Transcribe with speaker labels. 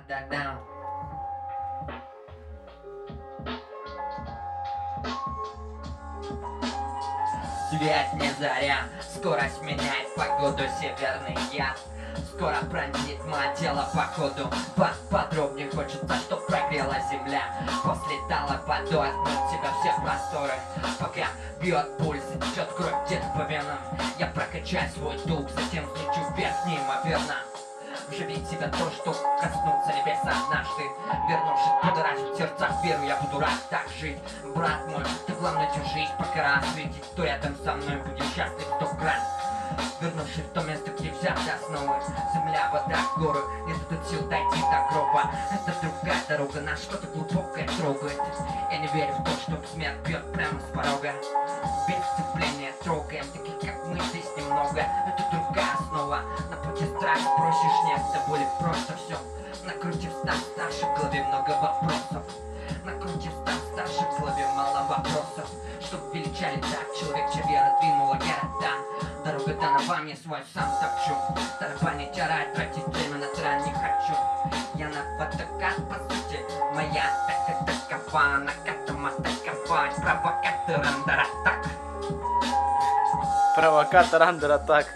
Speaker 1: Да-да-да. Свет не заря, скорость меняет погоду, северный яд. Скоро пронзит мое тело походу. Подробнее хочется, чтоб прогрела земля. После тала водой отмыть себя все просторы. Пока бьет пульс и течет кровь где-то по венам, я прокачаю свой дух, затем взлечу вверх неимоверно. Вживи в себя то, что коснуться небес однажды. Вернувшись, будоражить сердца в веру, я буду рад так жить. Брат мой, ты главное держись, пока рассветит. Кто рядом со мной, будем счастлив 100 крат. Вернувшись в то место, где взяты основы. Земля, вода, горы, нет тут сил дойти до гроба. Это другая дорога, нас что-то глубокое трогает. Я не верю в то, что смерть бьет прямо с порога. Без сцепления трогаем, таких как мы здесь немного. Это другая основа, на пути страх просишь, нет, да будет просто все. Накрутив став старше, в голове много вопросов. Накрутив став старше, в голове мало вопросов. Чтоб величали так, человек, чья вера двинула города. Дорога дана вам, я свой сам топчу. Тарабанить, орать, тратить время на трань не хочу. Я на фотокат, по сути, моя такова. Накатом атаковать, провокатор андера так.
Speaker 2: Провокатор андера так.